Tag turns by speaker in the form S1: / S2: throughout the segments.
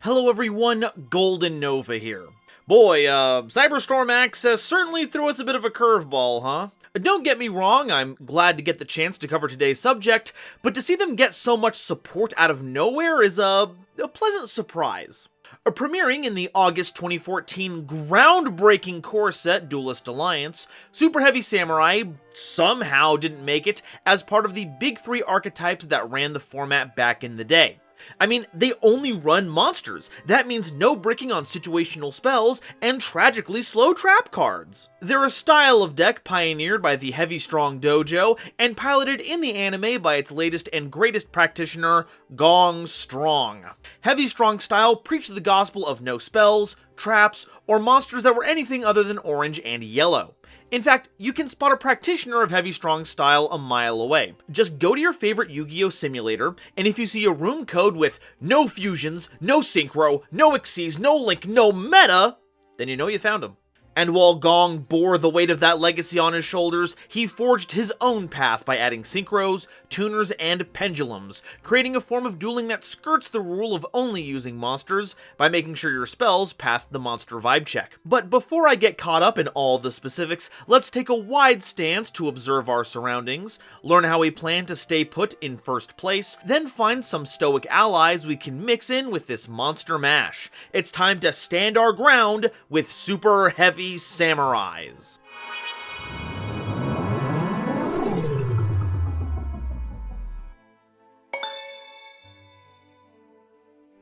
S1: Hello everyone, GoldenNova here. Boy, Cyberstorm Access certainly threw us a bit of a curveball, huh? Don't get me wrong, I'm glad to get the chance to cover today's subject, but to see them get so much support out of nowhere is a pleasant surprise. Premiering in the August 2014 groundbreaking core set Duelist Alliance, Superheavy Samurai somehow didn't make it as part of the big three archetypes that ran the format back in the day. I mean, they only run monsters. That means no bricking on situational spells and tragically slow trap cards. They're a style of deck pioneered by the Heavy Strong Dojo and piloted in the anime by its latest and greatest practitioner, Gong Strong. Heavy Strong style preached the gospel of no spells, traps, or monsters that were anything other than orange and yellow. In fact, you can spot a practitioner of Heavy Strong style a mile away. Just go to your favorite Yu-Gi-Oh simulator, and if you see a room code with no fusions, no synchro, no exceeds, no link, no meta, then you know you found him. And while Gong bore the weight of that legacy on his shoulders, he forged his own path by adding synchros, tuners, and pendulums, creating a form of dueling that skirts the rule of only using monsters by making sure your spells pass the monster vibe check. But before I get caught up in all the specifics, let's take a wide stance to observe our surroundings, learn how we plan to stay put in first place, then find some stoic allies we can mix in with this monster mash. It's time to stand our ground with Superheavy Samurais.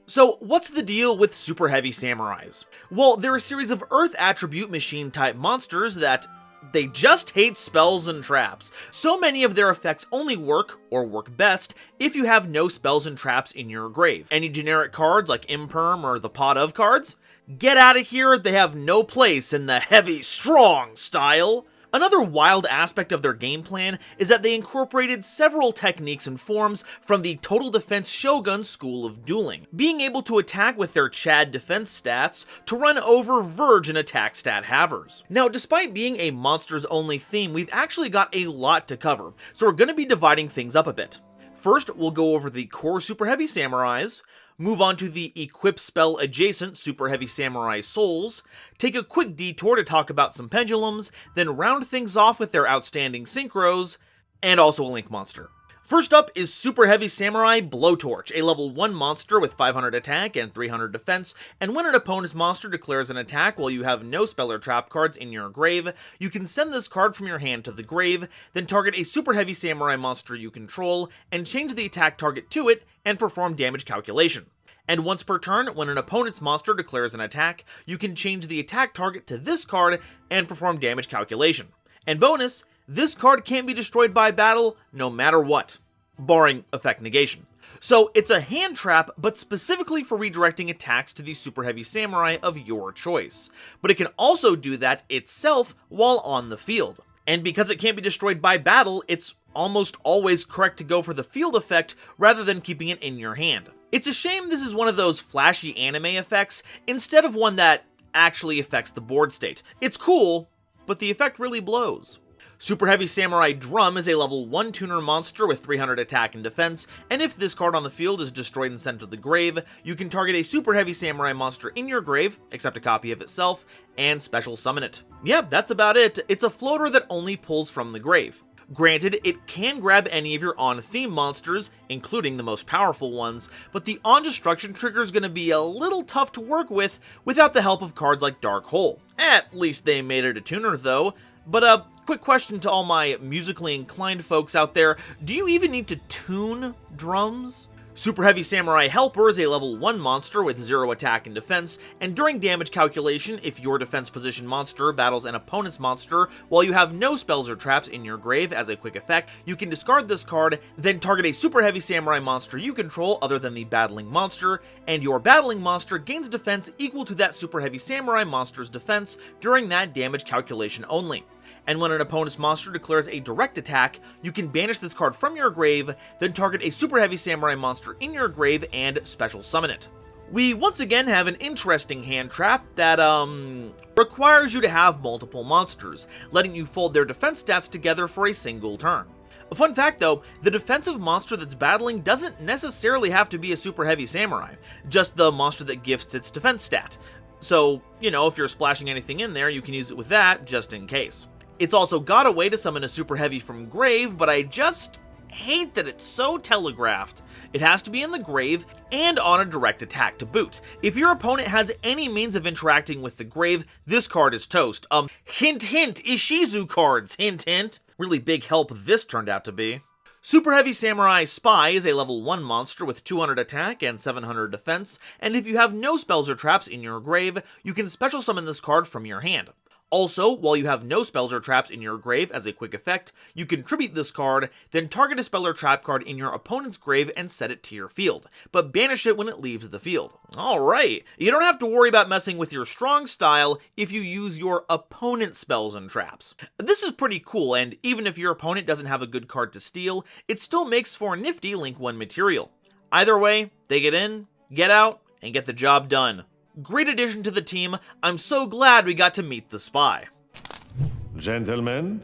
S1: So, what's the deal with Superheavy Samurais? Well, they're a series of Earth attribute machine type monsters that they just hate spells and traps. So many of their effects only work, or work best, if you have no spells and traps in your grave. Any generic cards like Imperm or the Pot of cards? Get out of here, they have no place in the Heavy Strong style. Another wild aspect of their game plan is that they incorporated several techniques and forms from the Total Defense Shogun school of dueling, being able to attack with their Chad defense stats to run over Verge and attack stat havers. Now, despite being a monsters only theme, we've actually got a lot to cover, so we're going to be dividing things up a bit. First, we'll go over the core Superheavy Samurais, move on to the equip spell adjacent Superheavy Samurai Souls, take a quick detour to talk about some pendulums, then round things off with their outstanding synchros, and also a link monster. First up is Superheavy Samurai Blowtorch, a level 1 monster with 500 attack and 300 defense, and when an opponent's monster declares an attack while you have no spell or trap cards in your grave, you can send this card from your hand to the grave, then target a Superheavy Samurai monster you control, and change the attack target to it, and perform damage calculation. And once per turn, when an opponent's monster declares an attack, you can change the attack target to this card and perform damage calculation. And bonus, this card can't be destroyed by battle no matter what, barring effect negation. So it's a hand trap, but specifically for redirecting attacks to the Superheavy Samurai of your choice. But it can also do that itself while on the field. And because it can't be destroyed by battle, it's almost always correct to go for the field effect rather than keeping it in your hand. It's a shame this is one of those flashy anime effects instead of one that actually affects the board state. It's cool, but the effect really blows. Superheavy Samurai Drum is a level 1 tuner monster with 300 attack and defense, and if this card on the field is destroyed and sent to the grave, you can target a Superheavy Samurai monster in your grave, except a copy of itself, and special summon it. Yeah, that's about it. It's a floater that only pulls from the grave. Granted, it can grab any of your on-theme monsters, including the most powerful ones, but the on-destruction trigger is going to be a little tough to work with without the help of cards like Dark Hole. At least they made it a tuner though. But quick question to all my musically inclined folks out there, do you even need to tune drums? Superheavy Samurai Helper is a level 1 monster with 0 attack and defense, and during damage calculation, if your defense position monster battles an opponent's monster while you have no spells or traps in your grave as a quick effect, you can discard this card, then target a Superheavy Samurai monster you control other than the battling monster, and your battling monster gains defense equal to that Superheavy Samurai monster's defense during that damage calculation only. And when an opponent's monster declares a direct attack, you can banish this card from your grave, then target a Superheavy Samurai monster in your grave and special summon it. We once again have an interesting hand trap that, requires you to have multiple monsters, letting you fold their defense stats together for a single turn. Fun fact though, the defensive monster that's battling doesn't necessarily have to be a Super Heavy Samurai, just the monster that gifts its defense stat. So, you know, if you're splashing anything in there, you can use it with that, just in case. It's also got a way to summon a Super Heavy from grave, but I just hate that it's so telegraphed. It has to be in the grave and on a direct attack to boot. If your opponent has any means of interacting with the grave, this card is toast. Hint hint, Ishizu cards, hint hint. Really big help this turned out to be. Super Heavy Samurai Spy is a level 1 monster with 200 attack and 700 defense, and if you have no spells or traps in your grave, you can special summon this card from your hand. Also, while you have no spells or traps in your grave as a quick effect, you can tribute this card, then target a spell or trap card in your opponent's grave and set it to your field, but banish it when it leaves the field. Alright, you don't have to worry about messing with your strong style if you use your opponent's spells and traps. This is pretty cool, and even if your opponent doesn't have a good card to steal, it still makes for nifty Link 1 material. Either way, they get in, get out, and get the job done. Great addition to the team. I'm so glad we got to meet the Spy.
S2: Gentlemen.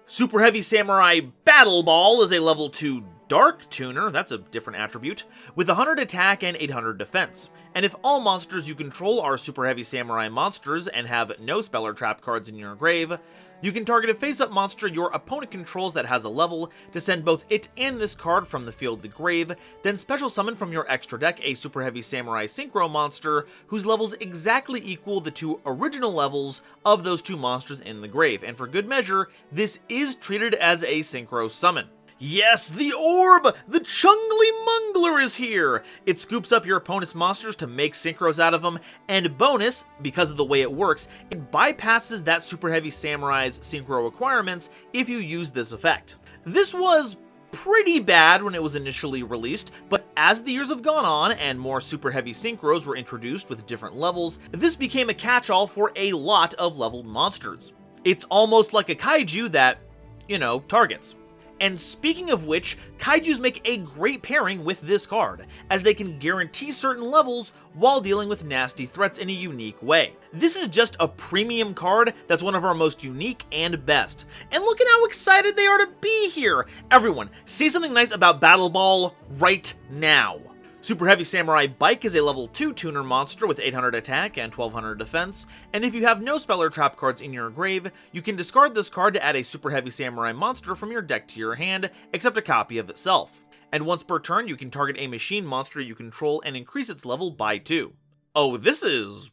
S1: Super Heavy Samurai Battle Ball is a level 2 Dark Tuner, that's a different attribute, with 100 attack and 800 defense. And if all monsters you control are Super Heavy Samurai monsters and have no spell or trap cards in your grave, you can target a face-up monster your opponent controls that has a level to send both it and this card from the field to grave, then special summon from your extra deck a Super Heavy Samurai Synchro monster whose levels exactly equal the 2 original levels of those 2 monsters in the grave, and for good measure, this is treated as a Synchro summon. Yes, the orb! The Chungly Mungler is here! It scoops up your opponent's monsters to make synchros out of them, and bonus, because of the way it works, it bypasses that Super Heavy Samurai's synchro requirements if you use this effect. This was pretty bad when it was initially released, but as the years have gone on and more Super Heavy synchros were introduced with different levels, this became a catch-all for a lot of leveled monsters. It's almost like a kaiju that, you know, targets. And speaking of which, kaijus make a great pairing with this card, as they can guarantee certain levels while dealing with nasty threats in a unique way. This is just a premium card that's one of our most unique and best. And look at how excited they are to be here! Everyone, say something nice about Battle Ball right now! Super Heavy Samurai Bike is a level 2 tuner monster with 800 attack and 1200 defense, and if you have no spell or trap cards in your grave, you can discard this card to add a Super Heavy Samurai monster from your deck to your hand, except a copy of itself. And once per turn, you can target a machine monster you control and increase its level by 2. Oh, this is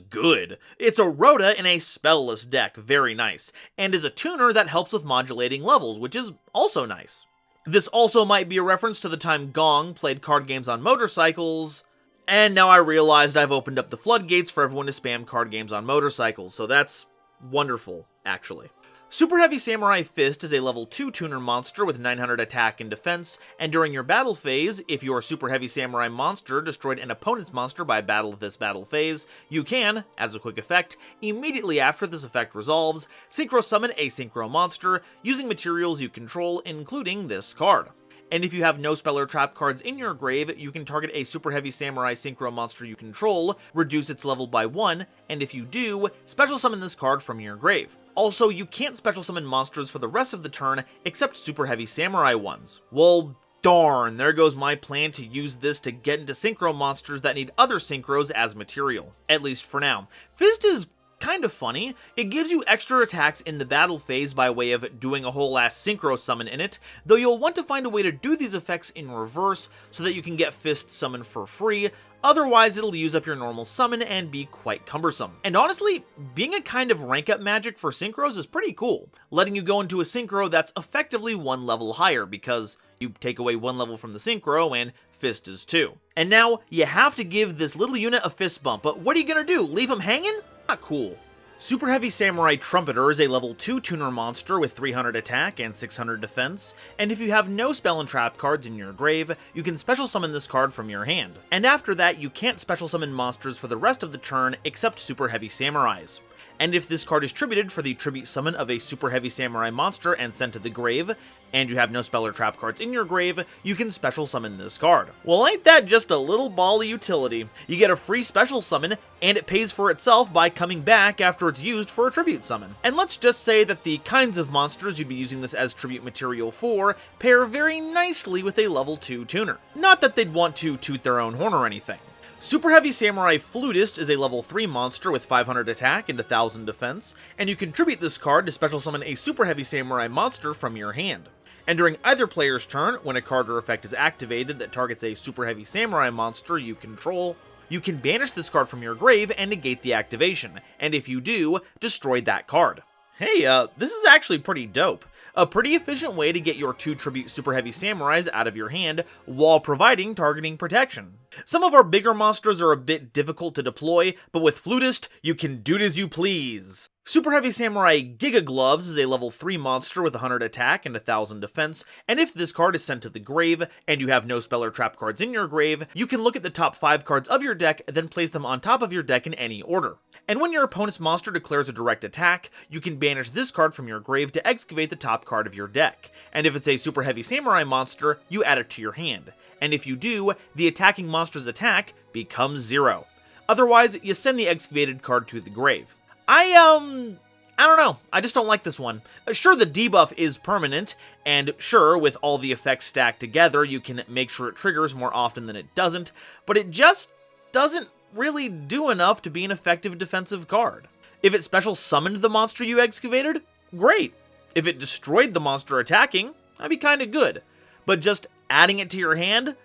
S1: good. It's a Rhoda in a spellless deck, very nice, and is a tuner that helps with modulating levels, which is also nice. This also might be a reference to the time Gong played card games on motorcycles, and now I realized I've opened up the floodgates for everyone to spam card games on motorcycles, so that's wonderful, actually. Super Heavy Samurai Fist is a level 2 tuner monster with 900 attack and defense, and during your battle phase, if your Super Heavy Samurai monster destroyed an opponent's monster by battle of this battle phase, you can, as a quick effect, immediately after this effect resolves, synchro summon a synchro monster using materials you control, including this card. And if you have no spell or trap cards in your grave, you can target a Super Heavy Samurai Synchro monster you control, reduce its level by 1, and if you do, special summon this card from your grave. Also, you can't special summon monsters for the rest of the turn except Super Heavy Samurai ones. Well, darn, there goes my plan to use this to get into synchro monsters that need other synchros as material. At least for now. Fist is kind of funny. It gives you extra attacks in the battle phase by way of doing a whole ass synchro summon in it, though you'll want to find a way to do these effects in reverse so that you can get Fist summoned for free, otherwise it'll use up your normal summon and be quite cumbersome. And honestly, being a kind of rank up magic for synchros is pretty cool, letting you go into a synchro that's effectively 1 level higher because you take away 1 level from the synchro and Fist is 2. And now, you have to give this little unit a fist bump, but what are you gonna do, leave him hanging? Not cool. Super Heavy Samurai Trumpeter is a level 2 tuner monster with 300 attack and 600 defense, and if you have no spell and trap cards in your grave, you can special summon this card from your hand. And after that, you can't special summon monsters for the rest of the turn except Super Heavy Samurais. and if this card is tributed for the tribute summon of a Super Heavy Samurai monster and sent to the grave, and you have no spell or trap cards in your grave, you can special summon this card. Well, ain't that just a little ball of utility? You get a free special summon, and it pays for itself by coming back after it's used for a tribute summon. And let's just say that the kinds of monsters you'd be using this as tribute material for pair very nicely with a level 2 tuner. Not that they'd want to toot their own horn or anything. Super Heavy Samurai Flutist is a level 3 monster with 500 attack and 1000 defense, and you contribute this card to special summon a Super Heavy Samurai monster from your hand. And during either player's turn, when a card or effect is activated that targets a Super Heavy Samurai monster you control, you can banish this card from your grave and negate the activation, and if you do, destroy that card. Hey, this is actually pretty dope. A pretty efficient way to get your 2 tribute Super Heavy Samurais out of your hand while providing targeting protection. Some of our bigger monsters are a bit difficult to deploy, but with Flutist, you can do it as you please. Super Heavy Samurai Giga Gloves is a level 3 monster with 100 attack and 1000 defense, and if this card is sent to the grave, and you have no spell or trap cards in your grave, you can look at the top 5 cards of your deck, then place them on top of your deck in any order. And when your opponent's monster declares a direct attack, you can banish this card from your grave to excavate the top card of your deck. And if it's a Super Heavy Samurai monster, you add it to your hand. And if you do, the attacking monster's attack becomes 0. Otherwise, you send the excavated card to the grave. I don't know. I just don't like this one. Sure, the debuff is permanent, and sure, with all the effects stacked together, you can make sure it triggers more often than it doesn't, but it just doesn't really do enough to be an effective defensive card. If it special summoned the monster you excavated, great. If it destroyed the monster attacking, that'd be kinda good. But just adding it to your hand?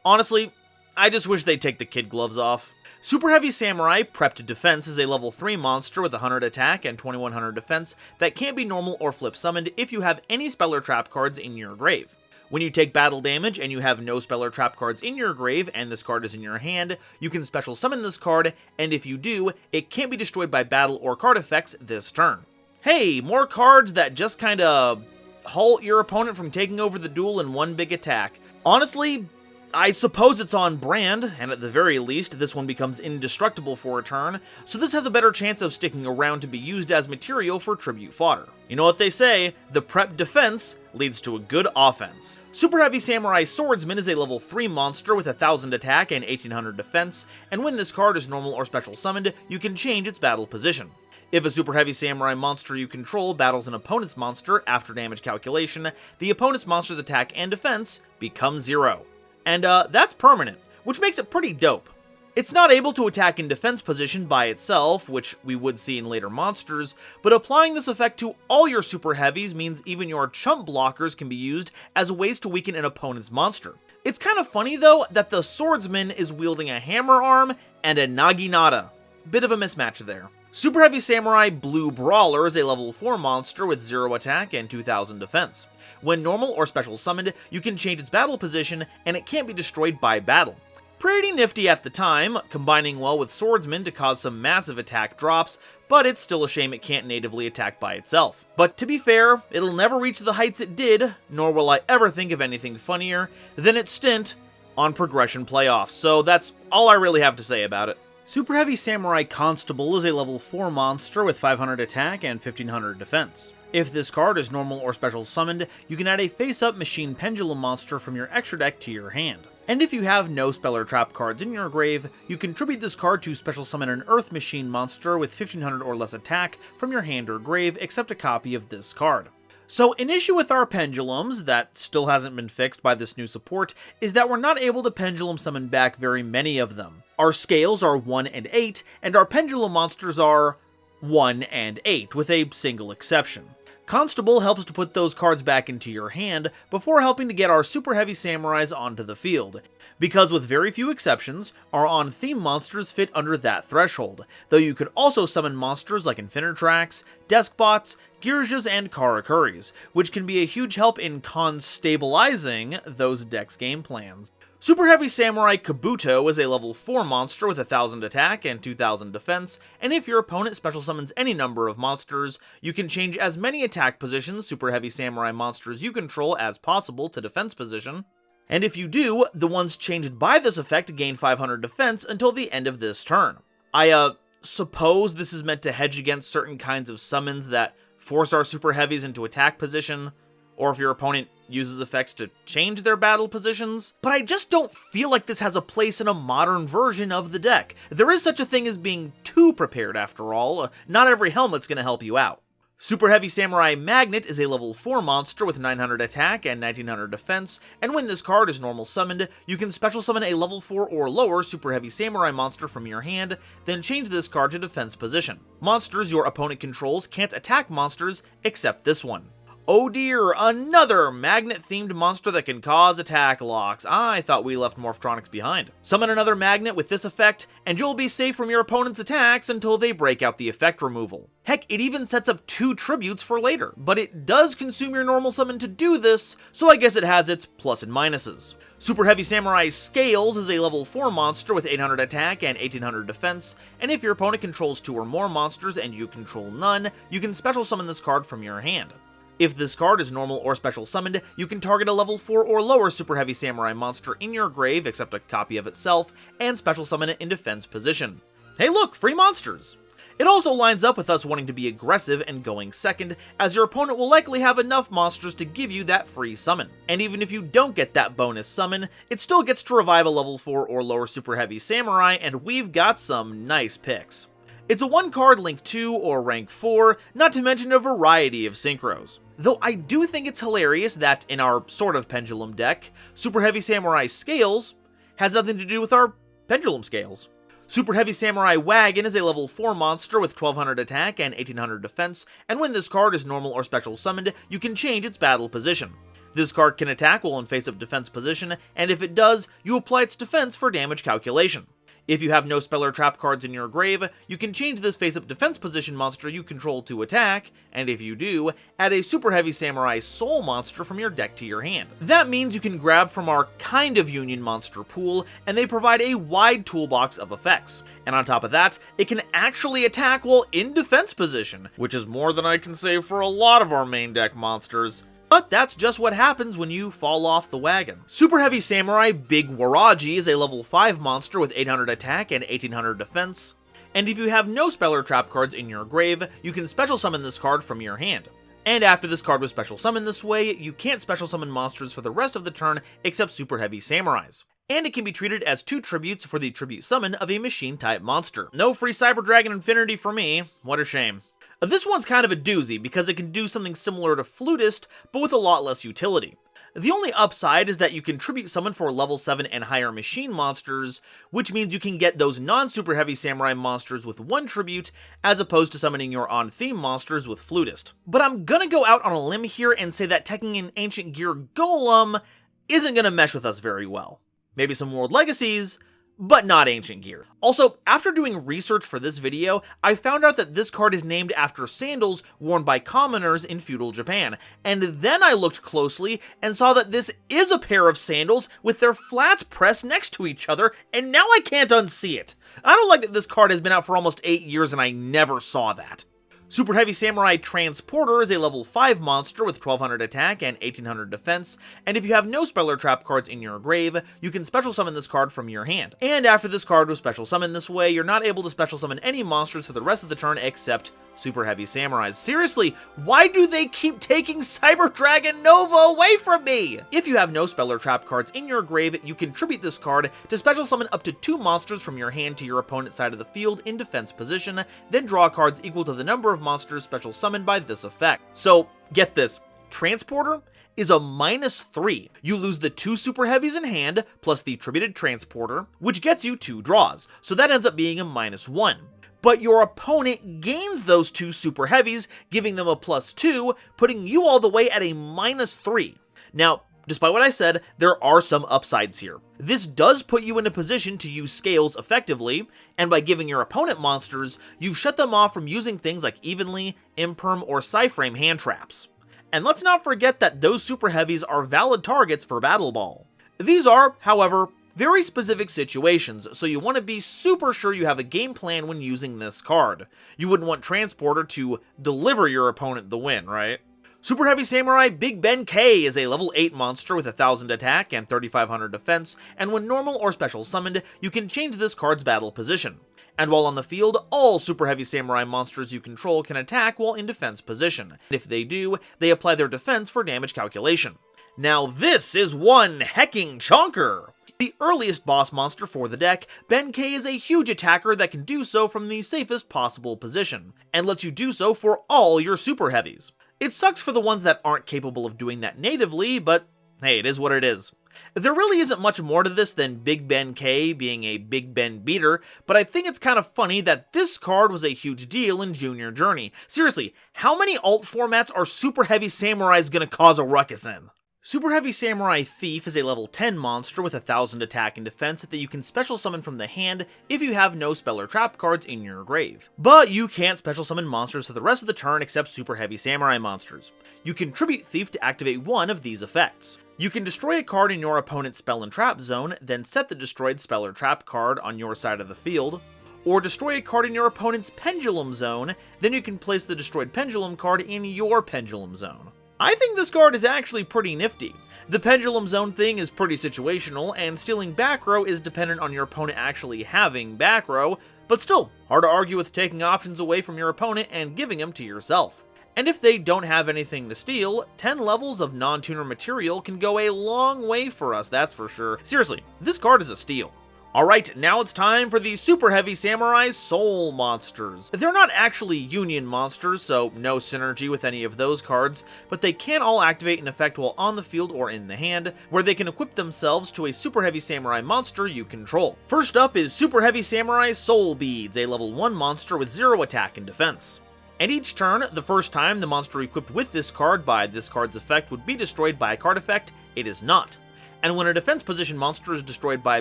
S1: Honestly, I just wish they'd take the kid gloves off. Super Heavy Samurai Prepped Defense is a level 3 monster with 100 attack and 2100 defense that can't be normal or flip summoned if you have any spell or trap cards in your grave. When you take battle damage and you have no spell or trap cards in your grave and this card is in your hand, you can special summon this card, and if you do, it can't be destroyed by battle or card effects this turn. Hey, more cards that just kinda halt your opponent from taking over the duel in one big attack. Honestly, I suppose it's on brand, and at the very least, this one becomes indestructible for a turn, so this has a better chance of sticking around to be used as material for tribute fodder. You know what they say, the prep defense leads to a good offense. Super Heavy Samurai Swordsman is a level 3 monster with 1000 attack and 1800 defense, and when this card is normal or special summoned, you can change its battle position. If a Super Heavy Samurai monster you control battles an opponent's monster after damage calculation, the opponent's monster's attack and defense become 0. And that's permanent, which makes it pretty dope. It's not able to attack in defense position by itself, which we would see in later monsters, but applying this effect to all your Super Heavies means even your chump blockers can be used as ways to weaken an opponent's monster. It's kind of funny though that the swordsman is wielding a hammer arm and a naginata. Bit of a mismatch there. Super Heavy Samurai Blue Brawler is a level 4 monster with 0 attack and 2000 defense. When normal or special summoned, you can change its battle position, and it can't be destroyed by battle. Pretty nifty at the time, combining well with Swordsman to cause some massive attack drops, but it's still a shame it can't natively attack by itself. But to be fair, it'll never reach the heights it did, nor will I ever think of anything funnier than its stint on Progression Playoffs, so that's all I really have to say about it. Super Heavy Samurai Constable is a level 4 monster with 500 attack and 1500 defense. If this card is normal or special summoned, you can add a face-up Machine Pendulum monster from your extra deck to your hand. And if you have no spell or trap cards in your grave, you contribute this card to special summon an Earth Machine monster with 1500 or less attack from your hand or grave, except a copy of this card. So an issue with our pendulums, that still hasn't been fixed by this new support, is that we're not able to pendulum summon back very many of them. Our scales are 1 and 8, and our pendulum monsters are 1 and 8, with a single exception. Constable helps to put those cards back into your hand before helping to get our Super Heavy Samurais onto the field, because with very few exceptions, our on-theme monsters fit under that threshold, though you could also summon monsters like Infinitrax, Deskbots, Gyrsjas, and Karakuris, which can be a huge help in constabilizing those decks' game plans. Super Heavy Samurai Kabuto is a level 4 monster with 1000 attack and 2000 defense, and if your opponent special summons any number of monsters, you can change as many attack positions Super Heavy Samurai monsters you control as possible to defense position. And if you do, the ones changed by this effect gain 500 defense until the end of this turn. I suppose this is meant to hedge against certain kinds of summons that force our super heavies into attack position, or if your opponent uses effects to change their battle positions, but I just don't feel like this has a place in a modern version of the deck. There is such a thing as being too prepared after all. Not every helmet's gonna help you out. Superheavy Samurai Magnet is a level 4 monster with 900 attack and 1900 defense, and when this card is normal summoned, you can special summon a level 4 or lower Superheavy Samurai monster from your hand, then change this card to defense position. Monsters your opponent controls can't attack monsters except this one. Oh dear, another magnet-themed monster that can cause attack locks. I thought we left Morphtronics behind. Summon another magnet with this effect, and you'll be safe from your opponent's attacks until they break out the effect removal. Heck, it even sets up 2 tributes for later, but it does consume your normal summon to do this, so I guess it has its plus and minuses. Superheavy Samurai Scales is a level 4 monster with 800 attack and 1800 defense, and if your opponent controls 2 or more monsters and you control none, you can special summon this card from your hand. If this card is normal or special summoned, you can target a level 4 or lower Superheavy Samurai monster in your grave, except a copy of itself, and special summon it in defense position. Hey look, free monsters! It also lines up with us wanting to be aggressive and going second, as your opponent will likely have enough monsters to give you that free summon. And even if you don't get that bonus summon, it still gets to revive a level 4 or lower Superheavy Samurai, and we've got some nice picks. It's a 1-card Link 2 or rank 4, not to mention a variety of synchros. Though I do think it's hilarious that in our sort of Pendulum deck, Superheavy Samurai Scales has nothing to do with our Pendulum Scales. Superheavy Samurai Wagon is a level 4 monster with 1200 attack and 1800 defense, and when this card is normal or special summoned, you can change its battle position. This card can attack while in face-up defense position, and if it does, you apply its defense for damage calculation. If you have no spell or trap cards in your grave, you can change this face-up defense position monster you control to attack, and if you do, add a Superheavy Samurai Soul monster from your deck to your hand. That means you can grab from our kind of Union monster pool, and they provide a wide toolbox of effects. And on top of that, it can actually attack while in defense position, which is more than I can say for a lot of our main deck monsters. But that's just what happens when you fall off the wagon. Superheavy Samurai Big Waraji is a level 5 monster with 800 attack and 1800 defense. And if you have no spell or trap cards in your grave, you can special summon this card from your hand. And after this card was special summoned this way, you can't special summon monsters for the rest of the turn except Superheavy Samurais. And it can be treated as 2 tributes for the tribute summon of a machine-type monster. No free Cyber Dragon Infinity for me, what a shame. This one's kind of a doozy because it can do something similar to Flutist, but with a lot less utility. The only upside is that you can tribute summon for level 7 and higher machine monsters, which means you can get those non-super heavy samurai monsters with 1 tribute, as opposed to summoning your on-theme monsters with Flutist. But I'm gonna go out on a limb here and say that teching an Ancient Gear Golem isn't gonna mesh with us very well. Maybe some World Legacies, but not Ancient Gear. Also, after doing research for this video, I found out that this card is named after sandals worn by commoners in feudal Japan, and then I looked closely and saw that this is a pair of sandals with their flats pressed next to each other, and now I can't unsee it. I don't like that this card has been out for almost 8 years and I never saw that. Superheavy Samurai Transporter is a level 5 monster with 1200 attack and 1800 defense, and if you have no spell or trap cards in your grave, you can special summon this card from your hand. And after this card was special summoned this way, you're not able to special summon any monsters for the rest of the turn except Superheavy Samurais. Seriously, why do they keep taking Cyber Dragon Nova away from me? If you have no spell or trap cards in your grave, you can tribute this card to special summon up to 2 monsters from your hand to your opponent's side of the field in defense position, then draw cards equal to the number of monsters special summoned by this effect. So, get this, Transporter is a -3. You lose the 2 super heavies in hand, plus the tributed Transporter, which gets you 2 draws, so that ends up being a -1. But your opponent gains those 2 super heavies, giving them a +2, putting you all the way at a -3. Now, despite what I said, there are some upsides here. This does put you in a position to use scales effectively, and by giving your opponent monsters, you've shut them off from using things like Evenly, Imperm, or Psyframe hand traps. And let's not forget that those super heavies are valid targets for Battle Ball. These are, however, very specific situations, so you want to be super sure you have a game plan when using this card. You wouldn't want Transporter to deliver your opponent the win, right? Superheavy Samurai Big Ben K is a level 8 monster with 1000 attack and 3500 defense, and when normal or special summoned, you can change this card's battle position. And while on the field, all Superheavy Samurai monsters you control can attack while in defense position. If they do, they apply their defense for damage calculation. Now this is one hecking chonker! The earliest boss monster for the deck, Ben K is a huge attacker that can do so from the safest possible position, and lets you do so for all your super heavies. It sucks for the ones that aren't capable of doing that natively, but hey, it is what it is. There really isn't much more to this than Big Ben K being a Big Ben beater, but I think it's kind of funny that this card was a huge deal in Junior Journey. Seriously, how many alt formats are Superheavy Samurais gonna cause a ruckus in? Superheavy Samurai Thief is a level 10 monster with 1000 attack and defense that you can special summon from the hand if you have no spell or trap cards in your grave. But you can't special summon monsters for the rest of the turn except Superheavy Samurai monsters. You can tribute Thief to activate one of these effects. You can destroy a card in your opponent's spell and trap zone, then set the destroyed spell or trap card on your side of the field, or destroy a card in your opponent's Pendulum zone, then you can place the destroyed Pendulum card in your Pendulum zone. I think this card is actually pretty nifty. The Pendulum Zone thing is pretty situational, and stealing back row is dependent on your opponent actually having back row, but still, hard to argue with taking options away from your opponent and giving them to yourself. And if they don't have anything to steal, 10 levels of non-tuner material can go a long way for us, that's for sure. Seriously, this card is a steal. Alright, now it's time for the Superheavy Samurai Soul monsters. They're not actually Union monsters, so no synergy with any of those cards, but they can all activate an effect while on the field or in the hand, where they can equip themselves to a Superheavy Samurai monster you control. First up is Superheavy Samurai Soul Beads, a level 1 monster with 0 attack and defense. And each turn, the first time the monster equipped with this card by this card's effect would be destroyed by a card effect, it is not. And when a defense position monster is destroyed by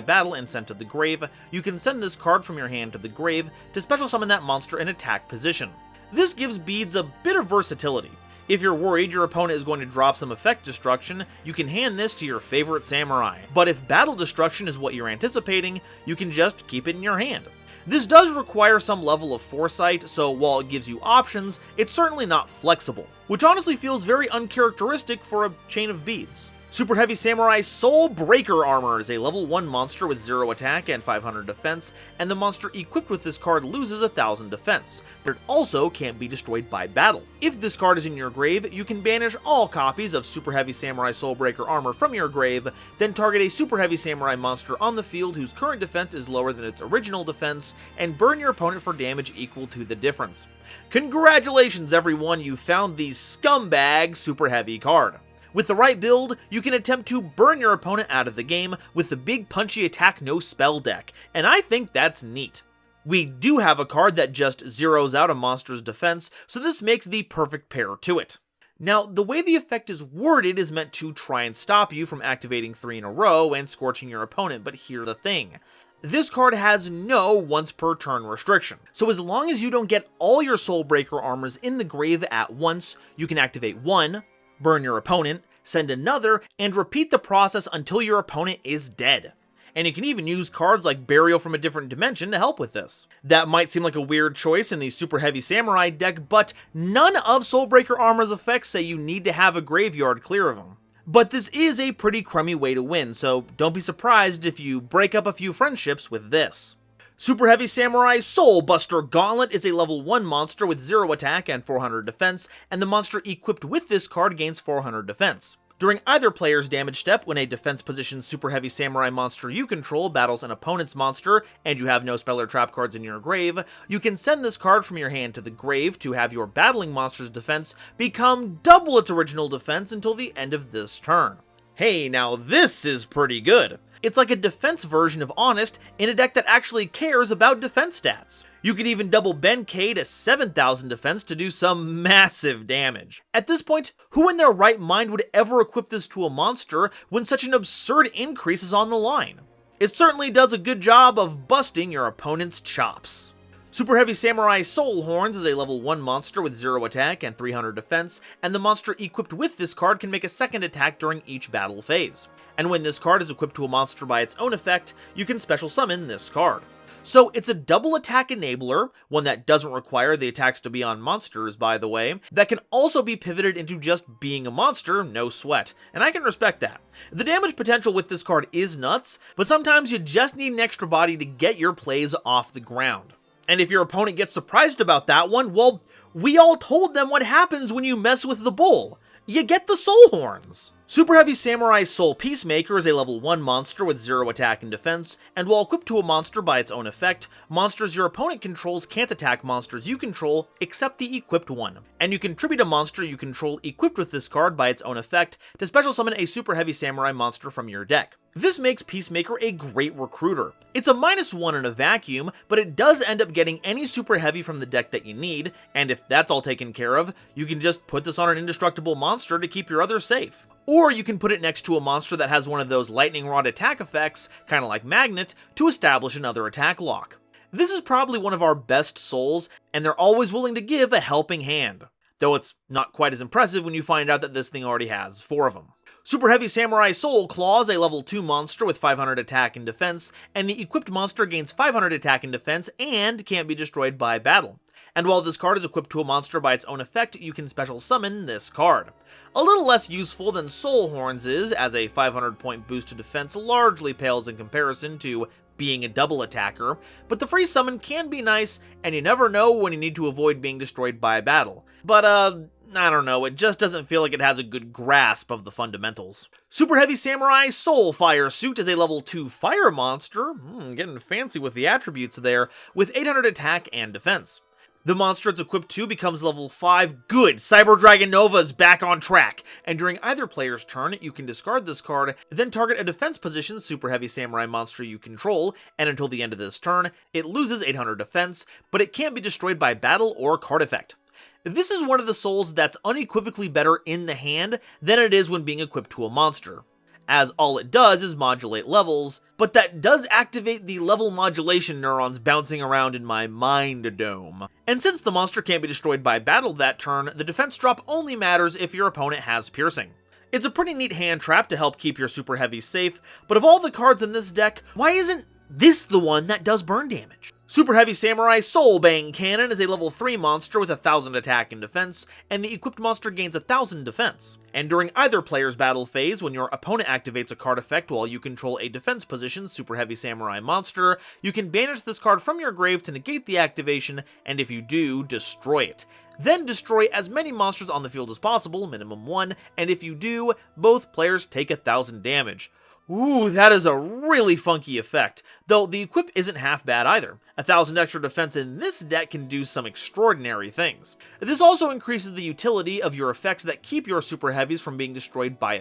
S1: battle and sent to the grave, you can send this card from your hand to the grave to special summon that monster in attack position. This gives beads a bit of versatility. If you're worried your opponent is going to drop some effect destruction, you can hand this to your favorite samurai. But if battle destruction is what you're anticipating, you can just keep it in your hand. This does require some level of foresight, so while it gives you options, it's certainly not flexible, which honestly feels very uncharacteristic for a chain of beads. Superheavy Samurai Soul Breaker Armor is a level 1 monster with 0 attack and 500 defense, and the monster equipped with this card loses 1000 defense, but it also can't be destroyed by battle. If this card is in your grave, you can banish all copies of Superheavy Samurai Soul Breaker Armor from your grave, then target a Superheavy Samurai monster on the field whose current defense is lower than its original defense, and burn your opponent for damage equal to the difference. Congratulations everyone, you found the scumbag Superheavy card. With the right build, you can attempt to burn your opponent out of the game with the big punchy attack no spell deck, and I think that's neat. We do have a card that just zeroes out a monster's defense, so this makes the perfect pair to it. Now, the way the effect is worded is meant to try and stop you from activating 3 in a row and scorching your opponent, but here's the thing. This card has no once per turn restriction, so as long as you don't get all your Soul Breaker armors in the grave at once, you can activate 1, burn your opponent, send another, and repeat the process until your opponent is dead. And you can even use cards like Burial from a Different Dimension to help with this. That might seem like a weird choice in the Superheavy Samurai deck, but none of Soulbreaker Armor's effects say you need to have a graveyard clear of them. But this is a pretty crummy way to win, so don't be surprised if you break up a few friendships with this. Superheavy Samurai Soul Buster Gauntlet is a level 1 monster with 0 attack and 400 defense, and the monster equipped with this card gains 400 defense. During either player's damage step, when a defense position Superheavy Samurai monster you control battles an opponent's monster, and you have no spell or trap cards in your grave, you can send this card from your hand to the grave to have your battling monster's defense become double its original defense until the end of this turn. Hey, now this is pretty good. It's like a defense version of Honest in a deck that actually cares about defense stats. You could even double Ben K to 7,000 defense to do some massive damage. At this point, who in their right mind would ever equip this to a monster when such an absurd increase is on the line? It certainly does a good job of busting your opponent's chops. Superheavy Samurai Soul Horns is a level 1 monster with 0 attack and 300 defense, and the monster equipped with this card can make a second attack during each battle phase. And when this card is equipped to a monster by its own effect, you can special summon this card. So it's a double attack enabler, one that doesn't require the attacks to be on monsters, by the way, that can also be pivoted into just being a monster, no sweat, and I can respect that. The damage potential with this card is nuts, but sometimes you just need an extra body to get your plays off the ground. And if your opponent gets surprised about that one, well, we all told them what happens when you mess with the bull. You get the soul horns. Superheavy Samurai Soul Peacemaker is a level 1 monster with 0 attack and defense, and while equipped to a monster by its own effect, monsters your opponent controls can't attack monsters you control except the equipped one. And you can tribute a monster you control equipped with this card by its own effect to special summon a Superheavy Samurai monster from your deck. This makes Peacemaker a great recruiter. It's a -1 in a vacuum, but it does end up getting any super heavy from the deck that you need, and if that's all taken care of, you can just put this on an indestructible monster to keep your others safe. Or you can put it next to a monster that has one of those lightning rod attack effects, kinda like Magnet, to establish another attack lock. This is probably one of our best souls, and they're always willing to give a helping hand. Though it's not quite as impressive when you find out that this thing already has 4 of them. Superheavy Samurai Soul Claw is a level 2 monster with 500 attack and defense, and the equipped monster gains 500 attack and defense and can't be destroyed by battle. And while this card is equipped to a monster by its own effect, you can special summon this card. A little less useful than Soul Horns is, as a 500 point boost to defense largely pales in comparison to being a double attacker, but the free summon can be nice, and you never know when you need to avoid being destroyed by battle. But I don't know, it just doesn't feel like it has a good grasp of the fundamentals. Superheavy Samurai Soul Fire Suit is a level 2 fire monster, getting fancy with the attributes there, with 800 attack and defense. The monster it's equipped to becomes level 5. Good! GoldenNova is back on track! And during either player's turn, you can discard this card, then target a defense position Superheavy Samurai monster you control, and until the end of this turn, it loses 800 defense, but it can't be destroyed by battle or card effect. This is one of the souls that's unequivocally better in the hand than it is when being equipped to a monster, as all it does is modulate levels, but that does activate the level modulation neurons bouncing around in my mind dome. And since the monster can't be destroyed by battle that turn, the defense drop only matters if your opponent has piercing. It's a pretty neat hand trap to help keep your super heavy safe, but of all the cards in this deck, why isn't this the one that does burn damage? Superheavy Samurai Soul Bang Cannon is a level 3 monster with 1000 attack and defense, and the equipped monster gains 1000 defense. And during either player's battle phase, when your opponent activates a card effect while you control a defense position Superheavy Samurai monster, you can banish this card from your grave to negate the activation, and if you do, destroy it. Then destroy as many monsters on the field as possible, minimum 1, and if you do, both players take 1000 damage. Ooh, that is a really funky effect, though the equip isn't half bad either. 1000 extra defense in this deck can do some extraordinary things. This also increases the utility of your effects that keep your super heavies from being destroyed by,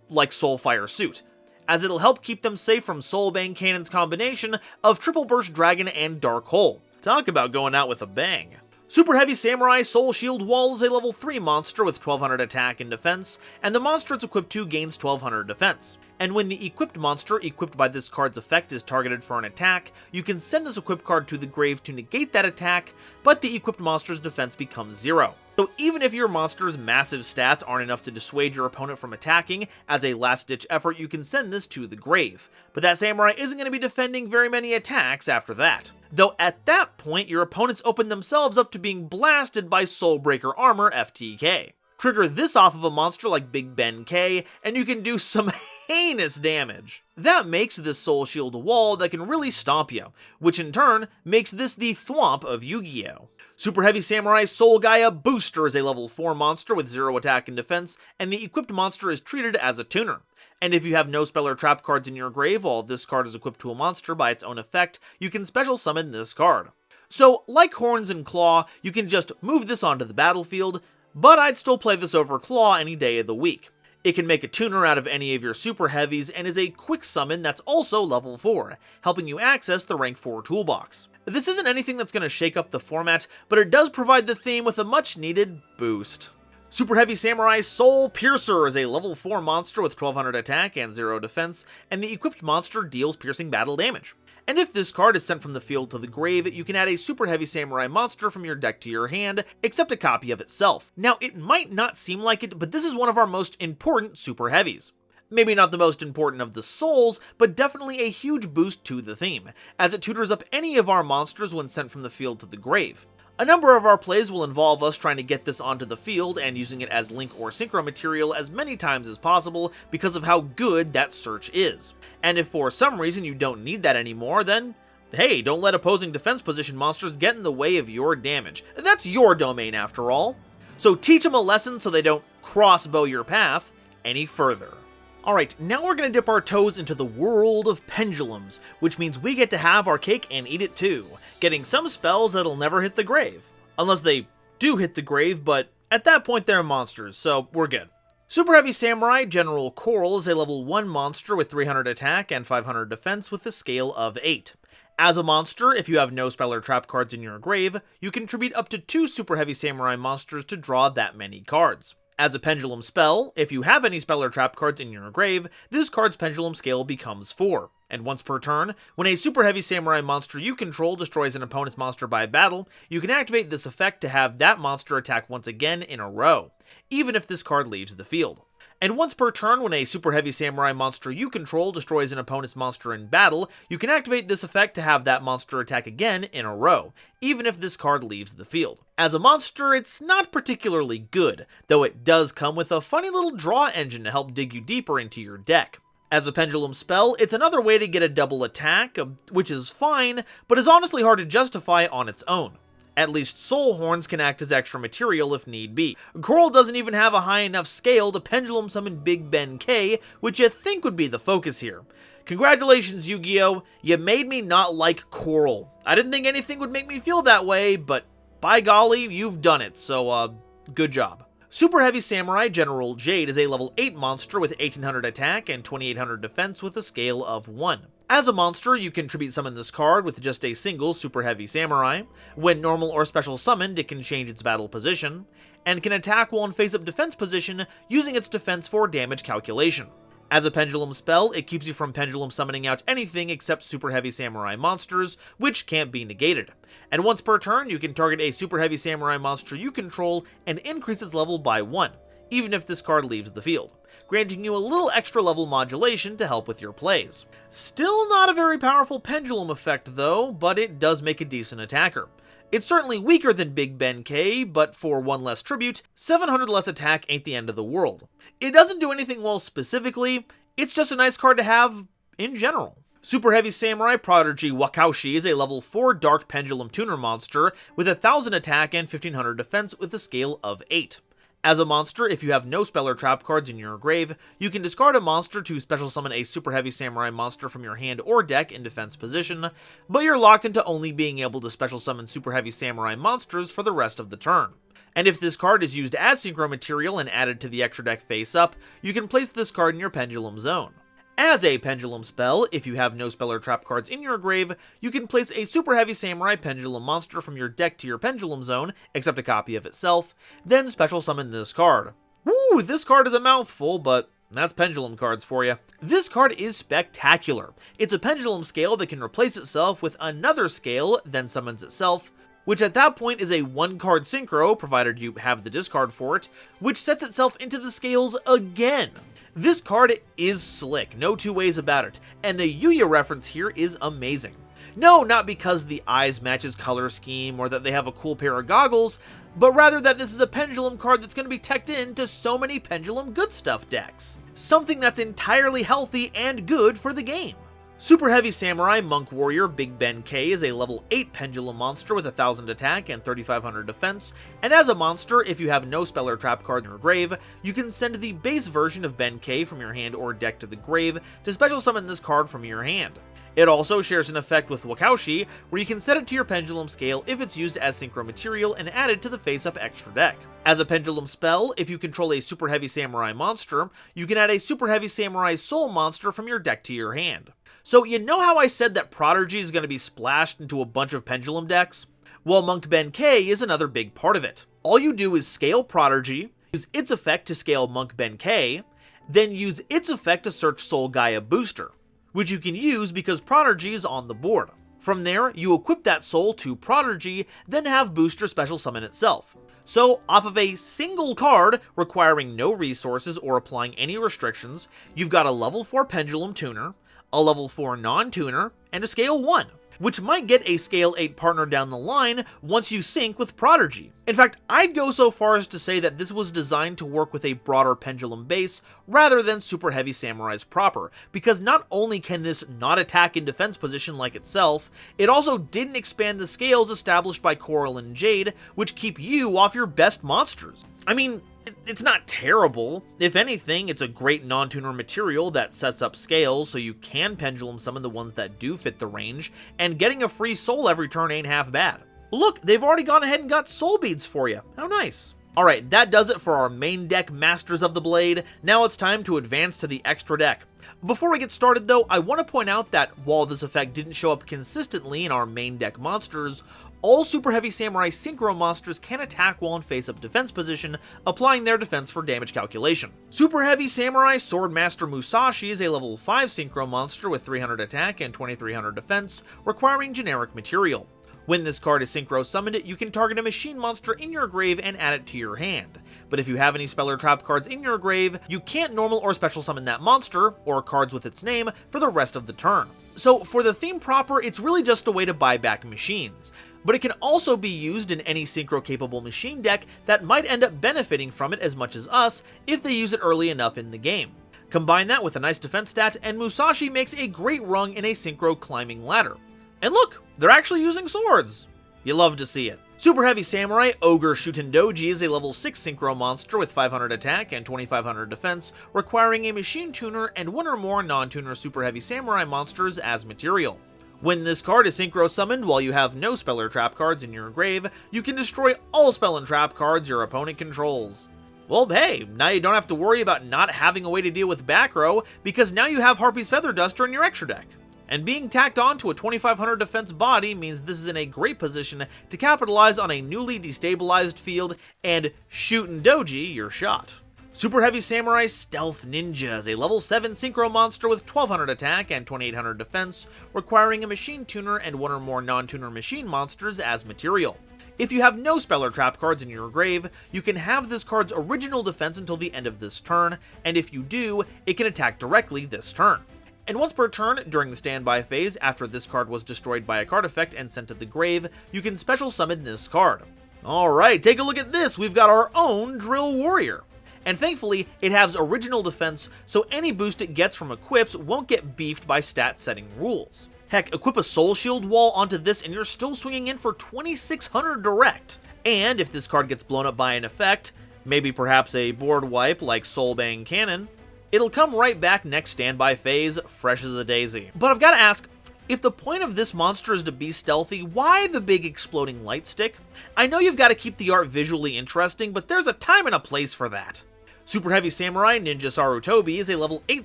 S1: like Soulfire Suit, as it'll help keep them safe from Soulbang Cannon's combination of Triple Burst Dragon and Dark Hole. Talk about going out with a bang. Superheavy Samurai Soul Shield Wall is a level 3 monster with 1200 attack and defense, and the monster it's equipped to gains 1200 defense. And when the equipped monster equipped by this card's effect is targeted for an attack, you can send this equipped card to the grave to negate that attack, but the equipped monster's defense becomes 0. So even if your monster's massive stats aren't enough to dissuade your opponent from attacking, as a last-ditch effort you can send this to the grave. But that samurai isn't going to be defending very many attacks after that. Though at that point, your opponents open themselves up to being blasted by Soulbreaker Armor FTK. Trigger this off of a monster like Big Ben K, and you can do some heinous damage. That makes this Soul Shield a wall that can really stomp you, which in turn makes this the thwomp of Yu-Gi-Oh! Superheavy Samurai Soul Gaia Booster is a level 4 monster with 0 attack and defense, and the equipped monster is treated as a tuner. And if you have no spell or trap cards in your grave while this card is equipped to a monster by its own effect, you can special summon this card. So, like Horns and Claw, you can just move this onto the battlefield, but I'd still play this over Claw any day of the week. It can make a tuner out of any of your super heavies and is a quick summon that's also level 4, helping you access the rank 4 toolbox. This isn't anything that's going to shake up the format, but it does provide the theme with a much needed boost. Superheavy Samurai Soul Piercer is a level 4 monster with 1200 attack and 0 defense, and the equipped monster deals piercing battle damage. And if this card is sent from the field to the grave, you can add a Superheavy Samurai monster from your deck to your hand, except a copy of itself. Now, it might not seem like it, but this is one of our most important super heavies. Maybe not the most important of the souls, but definitely a huge boost to the theme, as it tutors up any of our monsters when sent from the field to the grave. A number of our plays will involve us trying to get this onto the field and using it as link or synchro material as many times as possible because of how good that search is. And if for some reason you don't need that anymore, then hey, don't let opposing defense position monsters get in the way of your damage. That's your domain after all. So teach them a lesson so they don't crossbow your path any further. Alright, now we're going to dip our toes into the world of pendulums, which means we get to have our cake and eat it too, getting some spells that'll never hit the grave. Unless they do hit the grave, but at that point they're monsters, so we're good. Superheavy Samurai General Coral is a level 1 monster with 300 attack and 500 defense with a scale of 8. As a monster, if you have no spell or trap cards in your grave, you contribute up to 2 Superheavy Samurai monsters to draw that many cards. As a pendulum spell, if you have any spell or trap cards in your grave, this card's pendulum scale becomes 4. And once per turn, when a Super Heavy Samurai monster you control destroys an opponent's monster by battle, you can activate this effect to have that monster attack once again in a row, even if this card leaves the field. And once per turn, when a Super Heavy Samurai monster you control destroys an opponent's monster in battle, you can activate this effect to have that monster attack again in a row, even if this card leaves the field. As a monster, it's not particularly good, though it does come with a funny little draw engine to help dig you deeper into your deck. As a pendulum spell, it's another way to get a double attack, which is fine, but is honestly hard to justify on its own. At least soul horns can act as extra material if need be. Coral doesn't even have a high enough scale to pendulum summon Big Ben K, which you think would be the focus here. Congratulations, Yu-Gi-Oh! You made me not like Coral. I didn't think anything would make me feel that way, but by golly, you've done it, so good job. Super Heavy Samurai General Jade is a level 8 monster with 1800 attack and 2800 defense with a scale of 1. As a monster, you contribute summon this card with just a single Super Heavy Samurai. When normal or special summoned, it can change its battle position, and can attack while in face-up defense position using its defense for damage calculation. As a pendulum spell, it keeps you from pendulum summoning out anything except Super Heavy Samurai monsters, which can't be negated. And once per turn, you can target a Super Heavy Samurai monster you control and increase its level by 1, even if this card leaves the field, granting you a little extra level modulation to help with your plays. Still not a very powerful pendulum effect though, but it does make a decent attacker. It's certainly weaker than Big Ben K, but for 1 less tribute, 700 less attack ain't the end of the world. It doesn't do anything well specifically, it's just a nice card to have in general. Super Heavy Samurai Prodigy Wakaushi is a level 4 Dark Pendulum Tuner monster with 1000 attack and 1500 defense with a scale of 8. As a monster, if you have no spell or trap cards in your grave, you can discard a monster to special summon a Super Heavy Samurai monster from your hand or deck in defense position, but you're locked into only being able to special summon Super Heavy Samurai monsters for the rest of the turn. And if this card is used as synchro material and added to the extra deck face up, you can place this card in your pendulum zone. As a pendulum spell, if you have no spell or trap cards in your grave, you can place a Super Heavy Samurai pendulum monster from your deck to your pendulum zone, except a copy of itself, then special summon this card. Woo, this card is a mouthful, but that's pendulum cards for you. This card is spectacular. It's a pendulum scale that can replace itself with another scale, then summons itself, which at that point is a 1-card synchro, provided you have the discard for it, which sets itself into the scales again. This card is slick, no two ways about it, and the Yugioh reference here is amazing. No, not because the eyes match his color scheme or that they have a cool pair of goggles, but rather that this is a pendulum card that's going to be teched into so many pendulum good stuff decks. Something that's entirely healthy and good for the game. Super Heavy Samurai Monk Warrior Big Ben K is a level 8 pendulum monster with 1000 attack and 3500 defense, and as a monster, if you have no spell or trap card in your grave, you can send the base version of Ben K from your hand or deck to the grave to special summon this card from your hand. It also shares an effect with Wakaushi, where you can set it to your pendulum scale if it's used as synchro material and added to the face-up extra deck. As a pendulum spell, if you control a Super Heavy Samurai monster, you can add a Super Heavy Samurai Soul monster from your deck to your hand. So you know how I said that Prodigy is going to be splashed into a bunch of pendulum decks? Well, Monk Ben K is another big part of it. All you do is scale Prodigy, use its effect to scale Monk Ben K, then use its effect to search Soul Gaia Booster, which you can use because Prodigy is on the board. From there, you equip that soul to Prodigy, then have Booster special summon itself. So, off of a single card, requiring no resources or applying any restrictions, you've got a level 4 Pendulum tuner, a level 4 non-tuner, and a scale 1, which might get a scale 8 partner down the line once you sync with Prodigy. In fact, I'd go so far as to say that this was designed to work with a broader Pendulum base rather than Superheavy Samurai's proper, because not only can this not attack in defense position like itself, it also didn't expand the scales established by Coral and Jade, which keep you off your best monsters. I mean, it's not terrible. If anything, it's a great non-tuner material that sets up scales so you can pendulum summon the ones that do fit the range, and getting a free soul every turn ain't half bad. Look, they've already gone ahead and got soul beads for you. How nice. Alright, that does it for our main deck Masters of the Blade. Now it's time to advance to the extra deck. Before we get started though, I want to point out that while this effect didn't show up consistently in our main deck monsters, all Superheavy Samurai Synchro monsters can attack while in face-up defense position, applying their defense for damage calculation. Superheavy Samurai Swordmaster Musashi is a level 5 Synchro monster with 300 attack and 2300 defense, requiring generic material. When this card is Synchro summoned, you can target a machine monster in your grave and add it to your hand. But if you have any spell or trap cards in your grave, you can't normal or special summon that monster, or cards with its name, for the rest of the turn. So for the theme proper, it's really just a way to buy back machines. But it can also be used in any Synchro-capable machine deck that might end up benefiting from it as much as us if they use it early enough in the game. Combine that with a nice defense stat, and Musashi makes a great rung in a Synchro climbing ladder. And look, they're actually using swords! You love to see it. Superheavy Samurai Ogre Shutendoji is a level 6 Synchro monster with 500 attack and 2500 defense, requiring a machine tuner and one or more non-tuner Superheavy Samurai monsters as material. When this card is Synchro summoned while you have no spell or trap cards in your grave, you can destroy all spell and trap cards your opponent controls. Well, hey, now you don't have to worry about not having a way to deal with back row, because now you have Harpy's Feather Duster in your extra deck. And being tacked on to a 2500 defense body means this is in a great position to capitalize on a newly destabilized field and Shutendoji your shot. Superheavy Samurai Stealth Ninja is a level 7 Synchro monster with 1200 attack and 2800 defense, requiring a machine tuner and one or more non-tuner machine monsters as material. If you have no spell or trap cards in your grave, you can have this card's original defense until the end of this turn, and if you do, it can attack directly this turn. And once per turn, during the standby phase, after this card was destroyed by a card effect and sent to the grave, you can special summon this card. Alright, take a look at this, we've got our own Drill Warrior. And thankfully, it has original defense, so any boost it gets from equips won't get beefed by stat setting rules. Heck, equip a Soul Shield wall onto this and you're still swinging in for 2600 direct. And if this card gets blown up by an effect, maybe perhaps a board wipe like Soulbang Cannon, it'll come right back next standby phase, fresh as a daisy. But I've got to ask, if the point of this monster is to be stealthy, why the big exploding light stick? I know you've got to keep the art visually interesting, but there's a time and a place for that. Superheavy Samurai Ninja Sarutobi is a level 8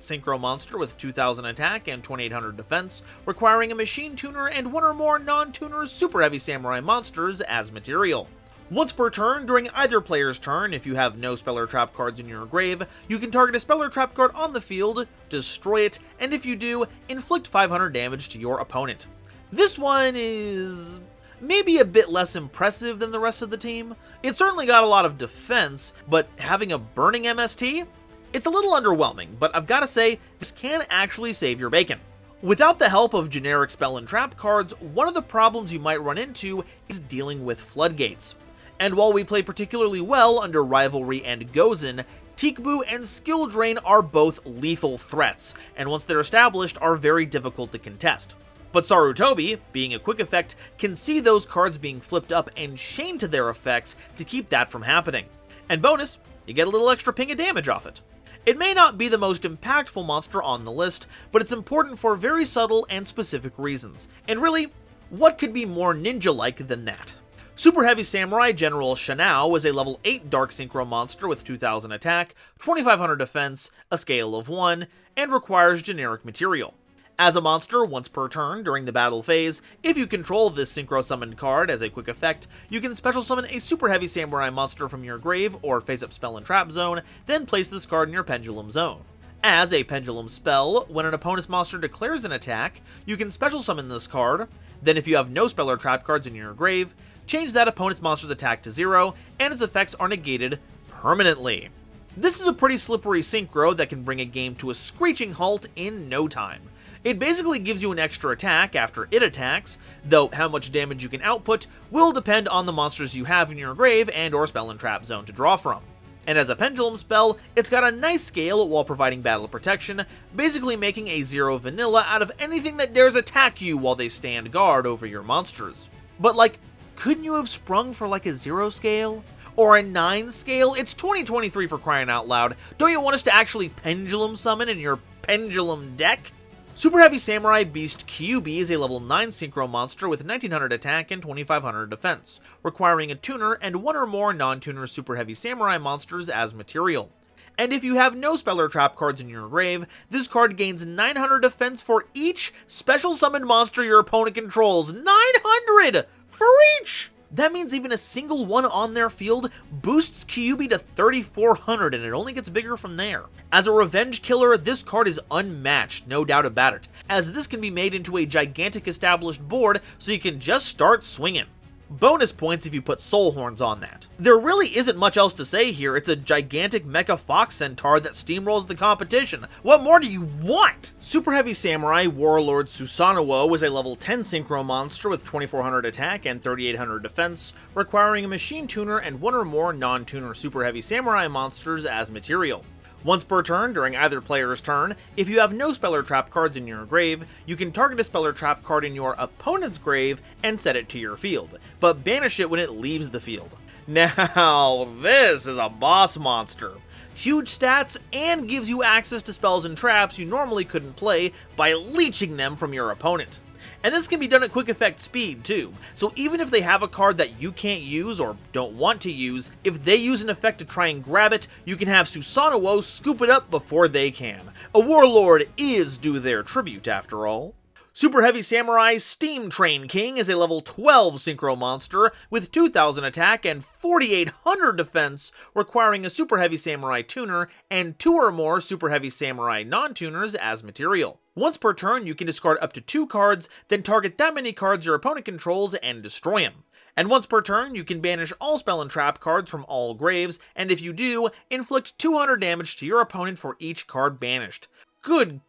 S1: Synchro monster with 2000 attack and 2800 defense, requiring a machine tuner and one or more non-tuner Superheavy Samurai monsters as material. Once per turn, during either player's turn, if you have no spell or trap cards in your grave, you can target a spell or trap card on the field, destroy it, and if you do, inflict 500 damage to your opponent. This one is maybe a bit less impressive than the rest of the team. It certainly got a lot of defense, but having a burning MST? It's a little underwhelming, but I've got to say, this can actually save your bacon. Without the help of generic spell and trap cards, one of the problems you might run into is dealing with floodgates. And while we play particularly well under Rivalry and Gozen, Teekboo and Skill Drain are both lethal threats, and once they're established are very difficult to contest. But Sarutobi, being a quick effect, can see those cards being flipped up and chained to their effects to keep that from happening. And bonus, you get a little extra ping of damage off it. It may not be the most impactful monster on the list, but it's important for very subtle and specific reasons. And really, what could be more ninja-like than that? Superheavy Samurai General Shanao is a level 8 Dark Synchro monster with 2000 attack, 2500 defense, a scale of 1, and requires generic material. As a monster, once per turn during the battle phase, if you control this Synchro summoned card as a quick effect, you can special summon a Superheavy Samurai monster from your grave or face-up spell and trap zone, then place this card in your Pendulum zone. As a Pendulum spell, when an opponent's monster declares an attack, you can special summon this card, then if you have no spell or trap cards in your grave, change that opponent's monster's attack to 0, and its effects are negated permanently. This is a pretty slippery synchro that can bring a game to a screeching halt in no time. It basically gives you an extra attack after it attacks, though how much damage you can output will depend on the monsters you have in your grave and or spell and trap zone to draw from. And as a Pendulum spell, it's got a nice scale while providing battle protection, basically making a 0 vanilla out of anything that dares attack you while they stand guard over your monsters. But like, couldn't you have sprung for like a 0 scale? Or a 9 scale? It's 2023 for crying out loud. Don't you want us to actually Pendulum summon in your Pendulum deck? Superheavy Samurai Beast QB is a level 9 synchro monster with 1900 attack and 2500 defense, requiring a tuner and one or more non-tuner Superheavy Samurai monsters as material. And if you have no spell or trap cards in your grave, this card gains 900 defense for each special summoned monster your opponent controls. 900 for each! That means even a single one on their field boosts QB to 3400, and it only gets bigger from there. As a revenge killer, this card is unmatched, no doubt about it, as this can be made into a gigantic established board so you can just start swinging. Bonus points if you put soul horns on that. There really isn't much else to say here. It's a gigantic mecha fox centaur that steamrolls the competition. What more do you want? Superheavy Samurai Warlord Susanoo is a level 10 synchro monster with 2400 attack and 3800 defense, requiring a machine tuner and one or more non-tuner Superheavy Samurai monsters as material. Once per turn during either player's turn, if you have no spell or trap cards in your grave, you can target a spell or trap card in your opponent's grave and set it to your field, but banish it when it leaves the field. Now, this is a boss monster. Huge stats and gives you access to spells and traps you normally couldn't play by leeching them from your opponent. And this can be done at quick effect speed too, so even if they have a card that you can't use or don't want to use, if they use an effect to try and grab it, you can have Susanoo scoop it up before they can. A warlord is due their tribute after all. Superheavy Samurai Steam Train King is a level 12 synchro monster with 2000 attack and 4800 defense, requiring a Superheavy Samurai tuner and 2 or more Superheavy Samurai non-tuners as material. Once per turn, you can discard up to 2 cards, then target that many cards your opponent controls and destroy them. And once per turn, you can banish all spell and trap cards from all graves, and if you do, inflict 200 damage to your opponent for each card banished. Good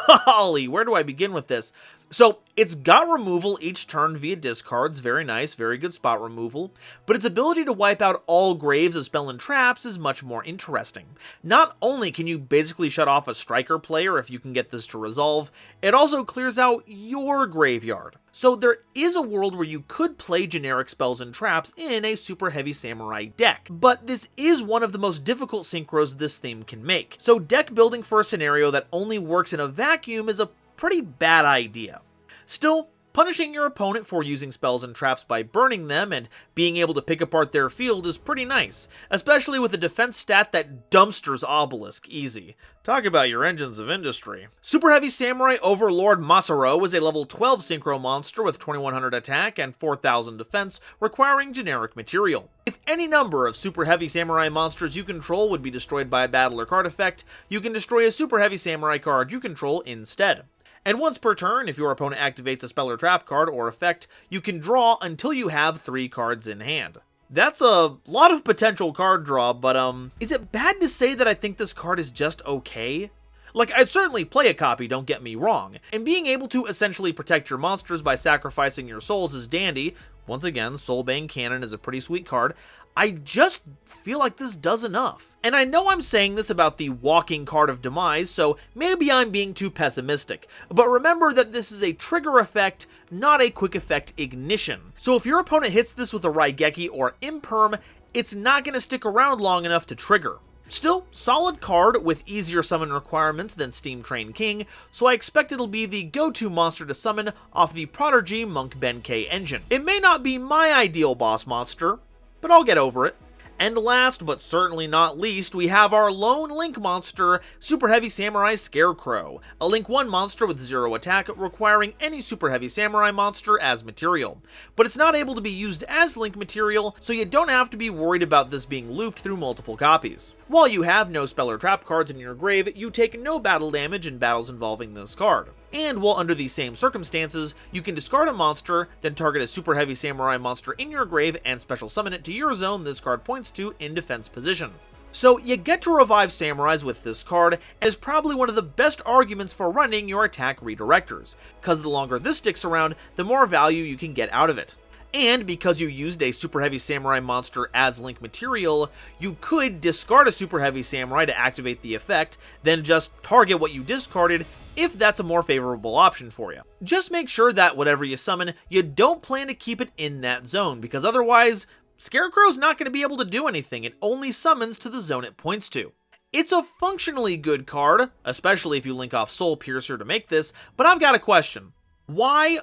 S1: golly, where do I begin with this? So, it's got removal each turn via discards, very nice, very good spot removal, but its ability to wipe out all graves of spell and traps is much more interesting. Not only can you basically shut off a striker player if you can get this to resolve, it also clears out your graveyard. So there is a world where you could play generic spells and traps in a Superheavy Samurai deck, but this is one of the most difficult synchros this theme can make. So deck building for a scenario that only works in a vacuum is a pretty bad idea. Still, punishing your opponent for using spells and traps by burning them and being able to pick apart their field is pretty nice, especially with a defense stat that dumpsters Obelisk easy. Talk about your engines of industry. Superheavy Samurai Overlord Masaru is a level 12 synchro monster with 2100 attack and 4000 defense, requiring generic material. If any number of Superheavy Samurai monsters you control would be destroyed by a battle or card effect, you can destroy a Superheavy Samurai card you control instead. And once per turn, if your opponent activates a spell or trap card or effect, you can draw until you have 3 cards in hand. That's a lot of potential card draw, but is it bad to say that I think this card is just okay? Like, I'd certainly play a copy, don't get me wrong, and being able to essentially protect your monsters by sacrificing your souls is dandy. Once again, Soulbane Cannon is a pretty sweet card. I just feel like this does enough. And I know I'm saying this about the walking card of demise, so maybe I'm being too pessimistic. But remember that this is a trigger effect, not a quick effect ignition. So if your opponent hits this with a Raigeki or Imperm, it's not going to stick around long enough to trigger. Still, solid card with easier summon requirements than Steam Train King, so I expect it'll be the go-to monster to summon off the Prodigy Monk Benkei engine. It may not be my ideal boss monster, but I'll get over it. And last, but certainly not least, we have our lone Link monster, Superheavy Samurai Scarecrow, a Link 1 monster with 0 attack, requiring any Superheavy Samurai monster as material. But it's not able to be used as Link material, so you don't have to be worried about this being looped through multiple copies. While you have no spell or trap cards in your grave, you take no battle damage in battles involving this card. And while under these same circumstances, you can discard a monster, then target a Superheavy Samurai monster in your grave and special summon it to your zone this card points to in defense position. So you get to revive Samurais with this card, and is probably one of the best arguments for running your attack redirectors, cause the longer this sticks around, the more value you can get out of it. And because you used a Superheavy Samurai monster as Link material, you could discard a Superheavy Samurai to activate the effect, then just target what you discarded if that's a more favorable option for you. Just make sure that whatever you summon, you don't plan to keep it in that zone, because otherwise, Scarecrow's not going to be able to do anything. It only summons to the zone it points to. It's a functionally good card, especially if you link off Soul Piercer to make this, but I've got a question. Why?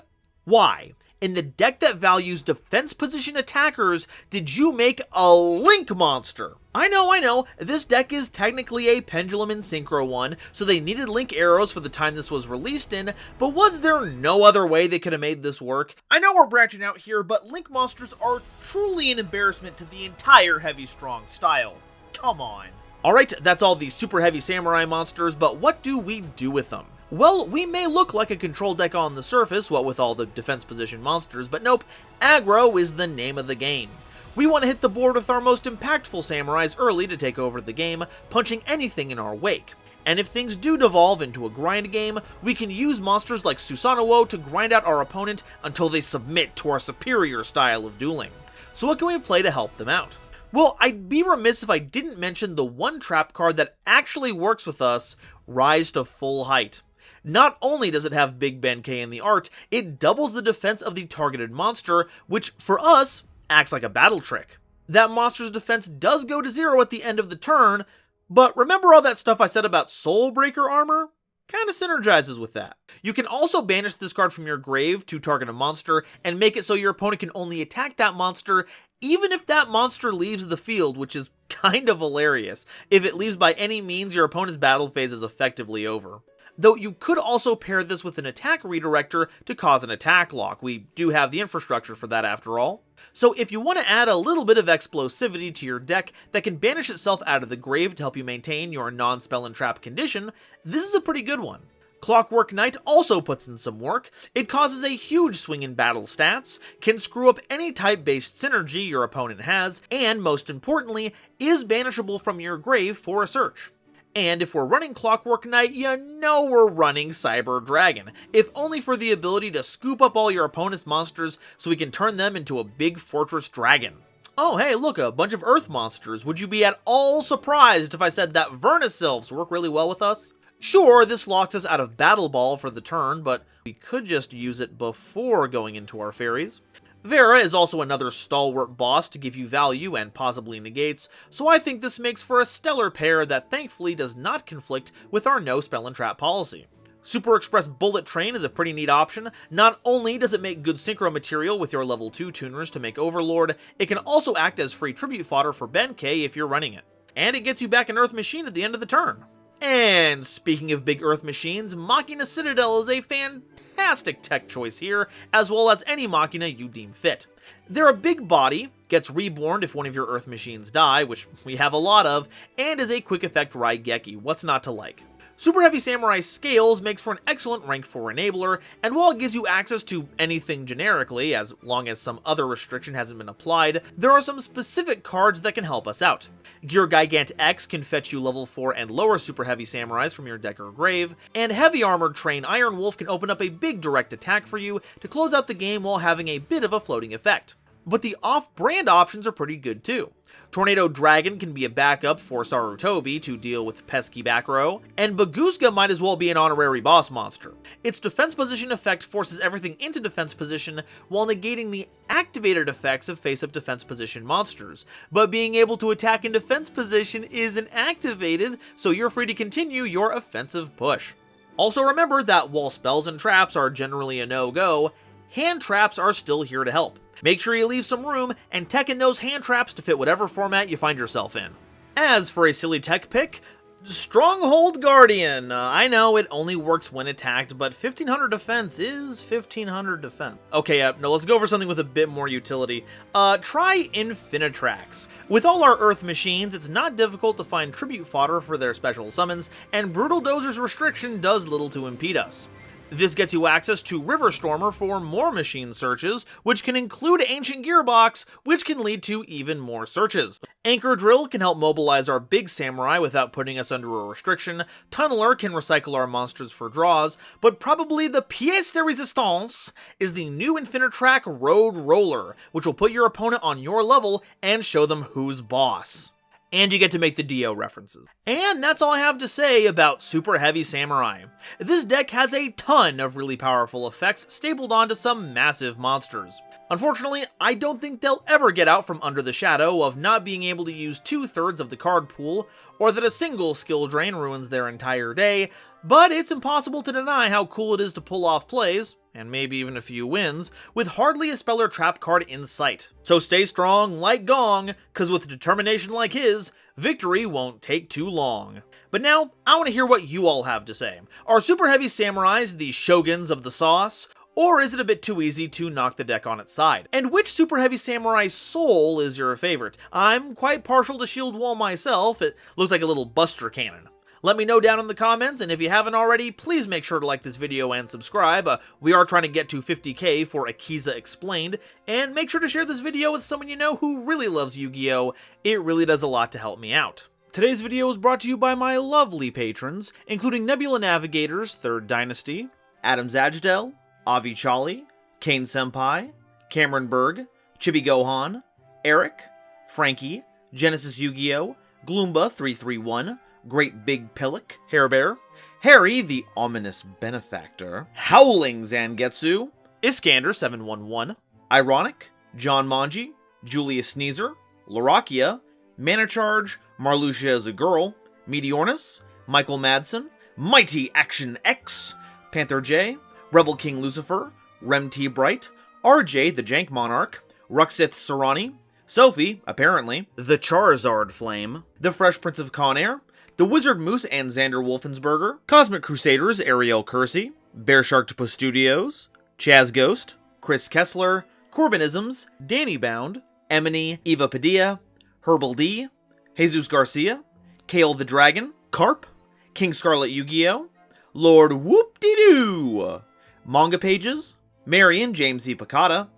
S1: In the deck that values defense position attackers, did you make a Link monster? I know, this deck is technically a Pendulum and Synchro one, so they needed Link arrows for the time this was released in, but was there no other way they could have made this work? I know we're branching out here, but Link monsters are truly an embarrassment to the entire Heavy Strong style. Come on. Alright, that's all the Superheavy Samurai monsters, but what do we do with them? Well, we may look like a control deck on the surface, what with all the defense position monsters, but nope, aggro is the name of the game. We want to hit the board with our most impactful samurais early to take over the game, punching anything in our wake. And if things do devolve into a grind game, we can use monsters like Susanoo to grind out our opponent until they submit to our superior style of dueling. So what can we play to help them out? Well, I'd be remiss if I didn't mention the one trap card that actually works with us, Rise to Full Height. Not only does it have Big Ben K in the art, it doubles the defense of the targeted monster, which, for us, acts like a battle trick. That monster's defense does go to 0 at the end of the turn, but remember all that stuff I said about Soul Breaker armor? Kinda synergizes with that. You can also banish this card from your grave to target a monster, and make it so your opponent can only attack that monster even if that monster leaves the field, which is kind of hilarious. If it leaves by any means, your opponent's battle phase is effectively over. Though you could also pair this with an attack redirector to cause an attack lock. We do have the infrastructure for that after all. So if you want to add a little bit of explosivity to your deck that can banish itself out of the grave to help you maintain your non-spell and trap condition, this is a pretty good one. Clockwork Knight also puts in some work. It causes a huge swing in battle stats, can screw up any type-based synergy your opponent has, and most importantly, is banishable from your grave for a search. And if we're running Clockwork Knight, you know we're running Cyber Dragon, if only for the ability to scoop up all your opponent's monsters so we can turn them into a big fortress dragon. Oh hey, look, a bunch of earth monsters. Would you be at all surprised if I said that Vernisylphs work really well with us? Sure, this locks us out of Battle Ball for the turn, but we could just use it before going into our fairies. Vera is also another stalwart boss to give you value and possibly negates, so I think this makes for a stellar pair that thankfully does not conflict with our no spell and trap policy. Super Express Bullet Train is a pretty neat option. Not only does it make good synchro material with your level 2 tuners to make Overlord, it can also act as free tribute fodder for Ben K if you're running it. And it gets you back an Earth Machine at the end of the turn. And speaking of big Earth machines, Machina Citadel is a fantastic tech choice here, as well as any Machina you deem fit. They're a big body, gets reborn if one of your Earth machines die, which we have a lot of, and is a quick effect Raigeki, what's not to like. Superheavy Samurai Scales makes for an excellent rank 4 enabler, and while it gives you access to anything generically, as long as some other restriction hasn't been applied, there are some specific cards that can help us out. Gear Gigant X can fetch you level 4 and lower Superheavy Samurais from your deck or grave, and Heavy Armored Train Iron Wolf can open up a big direct attack for you to close out the game while having a bit of a floating effect. But the off-brand options are pretty good too. Tornado Dragon can be a backup for Sarutobi to deal with pesky back row, and Baguska might as well be an honorary boss monster. Its defense position effect forces everything into defense position while negating the activated effects of face-up defense position monsters, but being able to attack in defense position isn't activated, so you're free to continue your offensive push. Also remember that while spells and traps are generally a no-go, hand traps are still here to help. Make sure you leave some room and tech in those hand traps to fit whatever format you find yourself in. As for a silly tech pick, Stronghold Guardian. I know it only works when attacked, but 1500 defense is 1500 defense. Okay, no, let's go for something with a bit more utility. Try Infinitrax. With all our Earth machines, it's not difficult to find tribute fodder for their special summons, and Brutal Dozer's restriction does little to impede us. This gets you access to Riverstormer for more machine searches, which can include Ancient Gearbox, which can lead to even more searches. Anchor Drill can help mobilize our big samurai without putting us under a restriction. Tunneler can recycle our monsters for draws, but probably the pièce de résistance is the new Infinitrack Road Roller, which will put your opponent on your level and show them who's boss. And you get to make the Dio references. And that's all I have to say about Superheavy Samurai. This deck has a ton of really powerful effects stapled onto some massive monsters. Unfortunately, I don't think they'll ever get out from under the shadow of not being able to use 2/3 of the card pool, or that a single skill drain ruins their entire day, but it's impossible to deny how cool it is to pull off plays, and maybe even a few wins, with hardly a Speller Trap card in sight. So stay strong like Gong, cause with determination like his, victory won't take too long. But now, I want to hear what you all have to say. Are Superheavy Samurais the shoguns of the sauce? Or is it a bit too easy to knock the deck on its side? And which Superheavy Samurai soul is your favorite? I'm quite partial to Shield Wall myself. It looks like a little buster cannon. Let me know down in the comments, and if you haven't already, please make sure to like this video and subscribe. We are trying to get to 50k for Akiza Explained, and make sure to share this video with someone you know who really loves Yu-Gi-Oh! It really does a lot to help me out. Today's video is brought to you by my lovely patrons, including Nebula Navigators 3rd Dynasty, Adam Zajdel, Avi Chali, Kane Senpai, Cameron Berg, Chibi Gohan, Eric, Frankie, Genesis Yu-Gi-Oh!, Gloomba331, Great Big Pillock, Hairbear, Harry the Ominous Benefactor, Howling Zangetsu, Iskander711, Ironic, John Manji, Julius Sneezer, Larakia, Mana Charge, Marluxia is a Girl, Meteornus, Michael Madsen, Mighty Action X, Panther J, Rebel King Lucifer, Rem T Bright, RJ the Jank Monarch, Ruxith Sarani, Sophie, apparently, the Charizard Flame, the Fresh Prince of Conair, the Wizard Moose and Xander Wolfensberger, Cosmic Crusaders Ariel Kersey, Bear Shark to Studios, Chaz Ghost, Chris Kessler, Corbinisms, Danny Bound, Emily, Eva Padilla, Herbal D, Jesus Garcia, Kale the Dragon, Carp, King Scarlet Yu-Gi-Oh!, Lord Whoop-De-Doo, Manga Pages, Marion James E. Picata,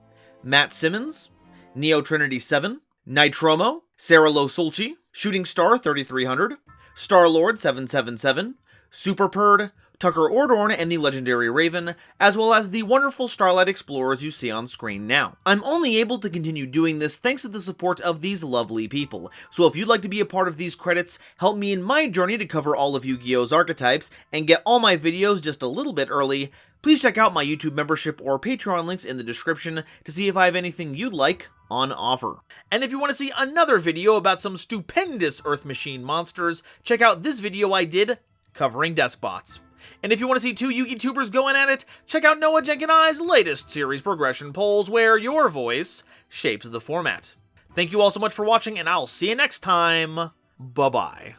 S1: Matt Simmons, Neo Trinity 7, Nitromo, Sarah Lo Sulci, Shooting Star 3300, Star-Lord 777, Superpurd, Tucker Ordorn, and the Legendary Raven, as well as the wonderful Starlight Explorers you see on screen now. I'm only able to continue doing this thanks to the support of these lovely people, so if you'd like to be a part of these credits, help me in my journey to cover all of Yu-Gi-Oh's archetypes, and get all my videos just a little bit early, please check out my YouTube membership or Patreon links in the description to see if I have anything you'd like on offer. And if you want to see another video about some stupendous Earth Machine monsters, check out this video I did covering Deskbots. And if you want to see two Yu-Gi-Tubers going at it, check out Noah Jenk and I's latest series progression polls where your voice shapes the format. Thank you all so much for watching, and I'll see you next time. Bye-bye.